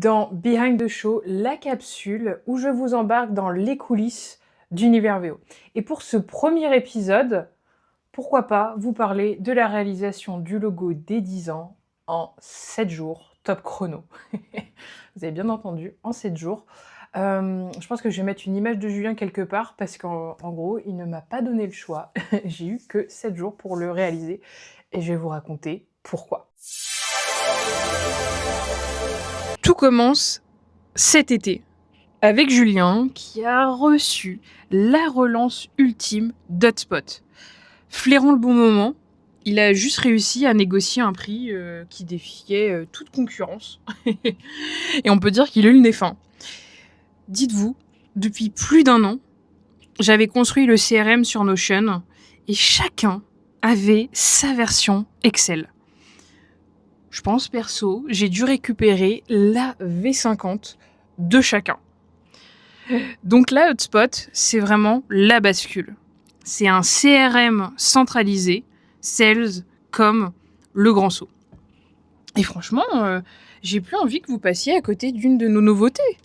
dans Behind the Show, la capsule où je vous embarque dans les coulisses d'Univers VO. Et pour ce premier épisode, pourquoi pas vous parler de la réalisation du logo des 10 ans en 7 jours, top chrono. Vous avez bien entendu, en 7 jours. Je pense que je vais mettre une image de Julien quelque part parce qu'en gros, il ne m'a pas donné le choix. J'ai eu que 7 jours pour le réaliser et je vais vous raconter pourquoi. Tout commence cet été avec Julien qui a reçu la relance ultime d'Hotspot. Flairant le bon moment, il a juste réussi à négocier un prix qui défiait toute concurrence. Et on peut dire qu'il a eu le nez fin. Dites-vous, depuis plus d'1 an, j'avais construit le CRM sur Notion et chacun avait sa version Excel. Je pense perso, j'ai dû récupérer la V50 de chacun. Donc là, Hotspot, c'est vraiment la bascule. C'est un CRM centralisé, sales comme le grand saut. Et franchement, j'ai plus envie que vous passiez à côté d'une de nos nouveautés.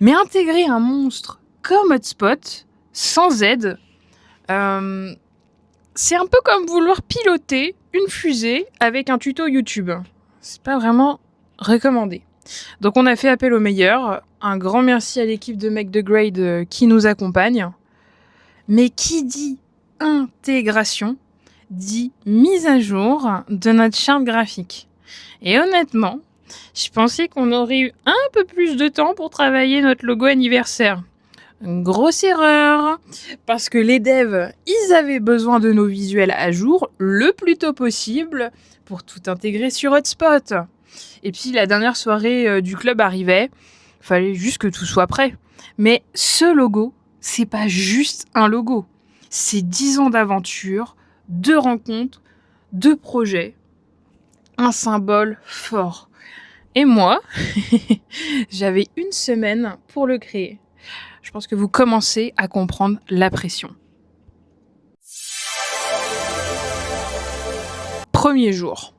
Mais intégrer un monstre comme Hotspot, sans aide, c'est un peu comme vouloir piloter une fusée avec un tuto YouTube. C'est pas vraiment recommandé. Donc on a fait appel aux meilleurs. Un grand merci à l'équipe de Make the Grade qui nous accompagne. Mais qui dit intégration, dit mise à jour de notre charte graphique. Et honnêtement, je pensais qu'on aurait eu un peu plus de temps pour travailler notre logo anniversaire. Une grosse erreur, parce que les devs, ils avaient besoin de nos visuels à jour le plus tôt possible pour tout intégrer sur Hotspot. Et puis la dernière soirée du club arrivait, fallait juste que tout soit prêt. Mais ce logo, c'est pas juste un logo. C'est 10 ans d'aventure, de rencontres, de projets. Un symbole fort. Et moi, j'avais 1 semaine pour le créer. Je pense que vous commencez à comprendre la pression. Premier jour.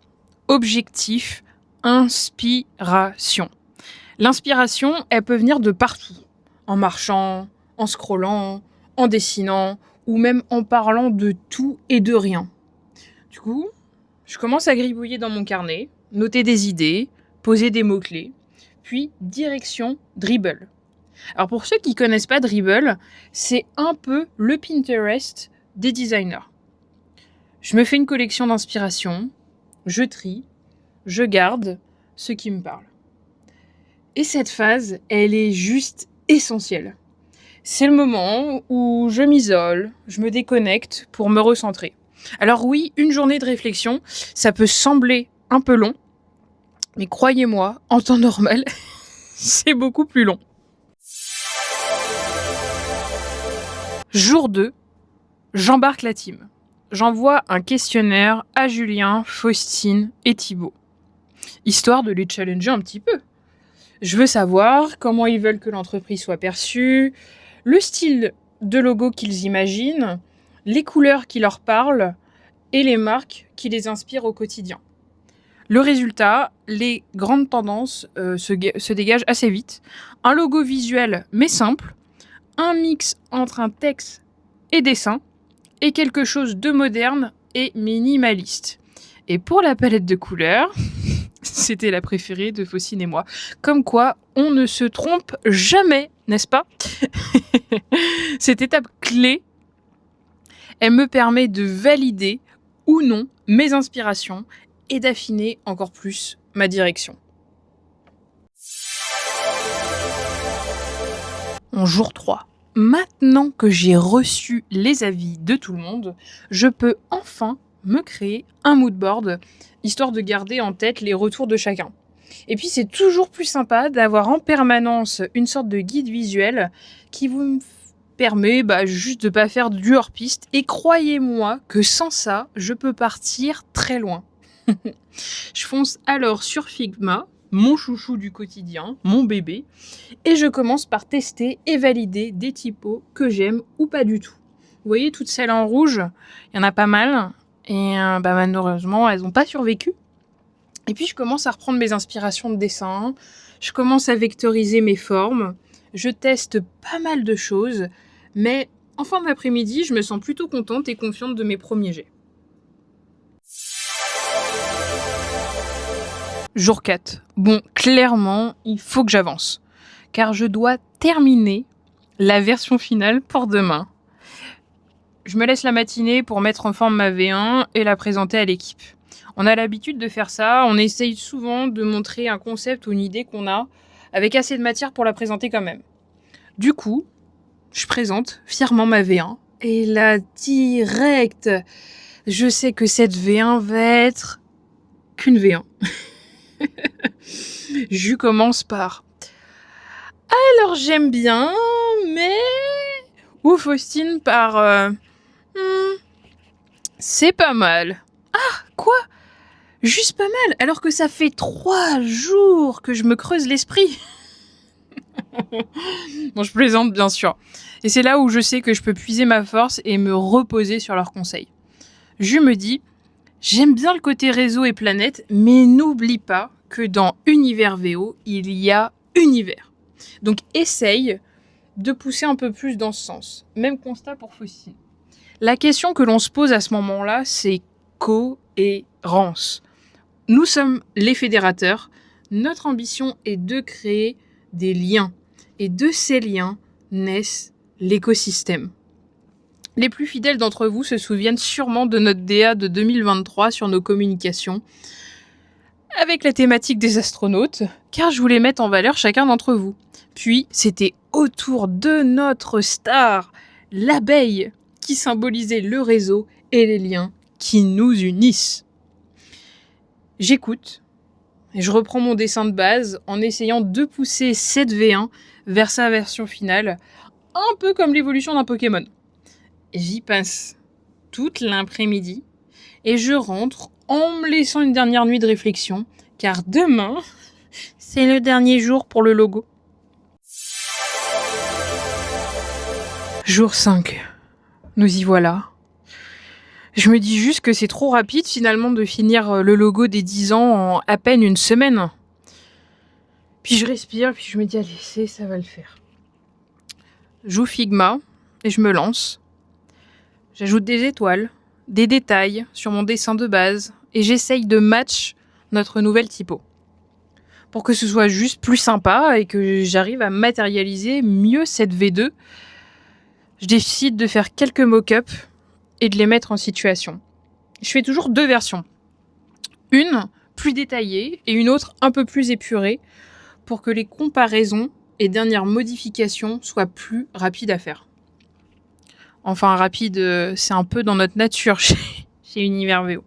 Objectif, inspiration. L'inspiration, elle peut venir de partout. En marchant, en scrollant, en dessinant, ou même en parlant de tout et de rien. Du coup, je commence à gribouiller dans mon carnet, noter des idées, poser des mots-clés, puis direction Dribbble. Alors pour ceux qui connaissent pas Dribbble, c'est un peu le Pinterest des designers. Je me fais une collection d'inspiration, je trie, je garde ce qui me parle. Et cette phase, elle est juste essentielle. C'est le moment où je m'isole, je me déconnecte pour me recentrer. Alors oui, une journée de réflexion, ça peut sembler un peu long, mais croyez-moi, en temps normal, c'est beaucoup plus long. Jour 2, j'embarque la team. J'envoie un questionnaire à Julien, Faustine et Thibaut, histoire de les challenger un petit peu. Je veux savoir comment ils veulent que l'entreprise soit perçue, le style de logo qu'ils imaginent, les couleurs qui leur parlent et les marques qui les inspirent au quotidien. Le résultat, les grandes tendances se dégagent assez vite. Un logo visuel mais simple, un mix entre un texte et dessin, et quelque chose de moderne et minimaliste. Et pour la palette de couleurs, c'était la préférée de Faustine et moi. Comme quoi, on ne se trompe jamais, n'est-ce pas? Cette étape clé, elle me permet de valider ou non mes inspirations et d'affiner encore plus ma direction. En jour 3. Maintenant que j'ai reçu les avis de tout le monde, je peux enfin me créer un mood board, histoire de garder en tête les retours de chacun. Et puis c'est toujours plus sympa d'avoir en permanence une sorte de guide visuel qui vous permet juste de pas faire du hors-piste. Et croyez-moi que sans ça, je peux partir très loin. Je fonce alors sur Figma, mon chouchou du quotidien, mon bébé, et je commence par tester et valider des typos que j'aime ou pas du tout. Vous voyez, toutes celles en rouge, il y en a pas mal, et malheureusement, elles n'ont pas survécu. Et puis je commence à reprendre mes inspirations de dessin, Je commence à vectoriser mes formes. Je teste pas mal de choses, mais en fin d'après-midi, je me sens plutôt contente et confiante de mes premiers jets. Jour 4. Bon, clairement, il faut que j'avance, car je dois terminer la version finale pour demain. Je me laisse la matinée pour mettre en forme ma V1 et la présenter à l'équipe. On a l'habitude de faire ça, on essaye souvent de montrer un concept ou une idée qu'on a, avec assez de matière pour la présenter quand même. Du coup, je présente fièrement ma V1, et là, direct, je sais que cette V1 va être qu'une V1. Je commence par « Alors j'aime bien, mais... » ou Faustine par c'est pas mal. » Ah, quoi ? Juste pas mal, alors que ça fait 3 jours que je me creuse l'esprit. Bon, je plaisante bien sûr. Et c'est là où je sais que je peux puiser ma force et me reposer sur leurs conseils. Je me dis, j'aime bien le côté réseau et planète, mais n'oublie pas que dans Univers VO, il y a univers. Donc essaye de pousser un peu plus dans ce sens. Même constat pour Faustine. La question que l'on se pose à ce moment-là, c'est cohérence. Nous sommes les fédérateurs. Notre ambition est de créer des liens. Et de ces liens naissent l'écosystème. Les plus fidèles d'entre vous se souviennent sûrement de notre DA de 2023 sur nos communications, avec la thématique des astronautes, car je voulais mettre en valeur chacun d'entre vous. Puis, c'était autour de notre star, l'abeille, qui symbolisait le réseau et les liens qui nous unissent. J'écoute et je reprends mon dessin de base en essayant de pousser cette V1 vers sa version finale, un peu comme l'évolution d'un Pokémon. J'y passe toute l'après-midi et je rentre en me laissant une dernière nuit de réflexion, car demain, c'est le dernier jour pour le logo. Jour 5. Nous y voilà. Je me dis juste que c'est trop rapide finalement de finir le logo des 10 ans en à peine une semaine. Puis je respire, puis je me dis allez, ça va le faire. J'ouvre Figma et je me lance. J'ajoute des étoiles, des détails sur mon dessin de base et j'essaye de match notre nouvelle typo. Pour que ce soit juste plus sympa et que j'arrive à matérialiser mieux cette V2, je décide de faire quelques mock-ups et de les mettre en situation. Je fais toujours 2 versions. Une plus détaillée et une autre un peu plus épurée pour que les comparaisons et dernières modifications soient plus rapides à faire. Enfin, rapide, c'est un peu dans notre nature chez Univers VO.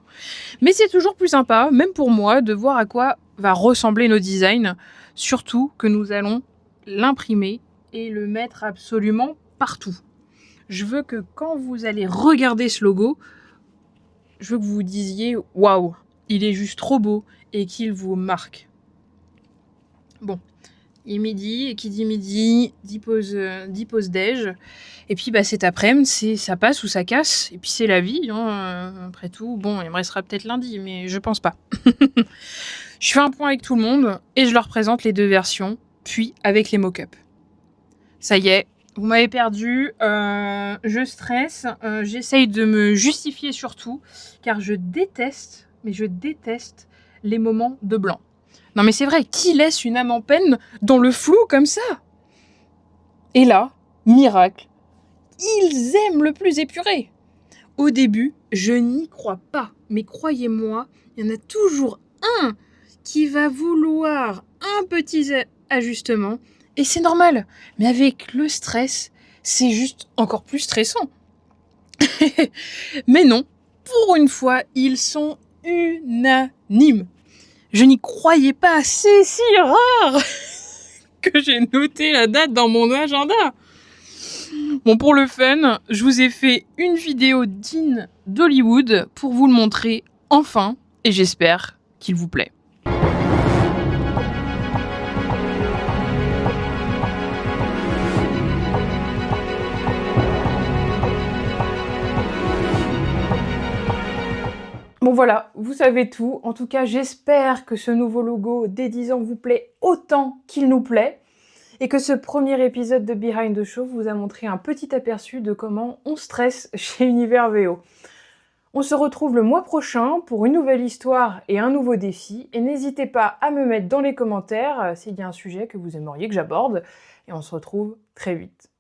Mais c'est toujours plus sympa, même pour moi, de voir à quoi va ressembler nos designs, surtout que nous allons l'imprimer et le mettre absolument partout. Je veux que quand vous allez regarder ce logo, je veux que vous vous disiez « Waouh, il est juste trop beau » et qu'il vous marque. Bon, il est midi, et qui dit midi, dit pause déj. Et puis cet après-midi, ça passe ou ça casse. Et puis c'est la vie, hein. Après tout. Bon, il me restera peut-être lundi, mais je pense pas. Je fais un point avec tout le monde et je leur présente les 2 versions, puis avec les mock-ups. Ça y est, vous m'avez perdu, je stresse, j'essaye de me justifier surtout, car je déteste les moments de blanc. Non mais c'est vrai, qui laisse une âme en peine dans le flou comme ça ? Et là, miracle, ils aiment le plus épuré. Au début, je n'y crois pas, mais croyez-moi, il y en a toujours un qui va vouloir un petit ajustement, et c'est normal. Mais avec le stress, c'est juste encore plus stressant. Mais non, pour une fois, ils sont unanimes. Je n'y croyais pas, c'est si rare que j'ai noté la date dans mon agenda. Bon, pour le fun, je vous ai fait une vidéo digne d'Hollywood pour vous le montrer enfin, et j'espère qu'il vous plaît. Bon, Donc voilà, vous savez tout. En tout cas, j'espère que ce nouveau logo dès 10 ans vous plaît autant qu'il nous plaît et que ce premier épisode de Behind the Show vous a montré un petit aperçu de comment on stresse chez Univers VO. On se retrouve le mois prochain pour une nouvelle histoire et un nouveau défi. Et n'hésitez pas à me mettre dans les commentaires s'il y a un sujet que vous aimeriez que j'aborde. Et on se retrouve très vite.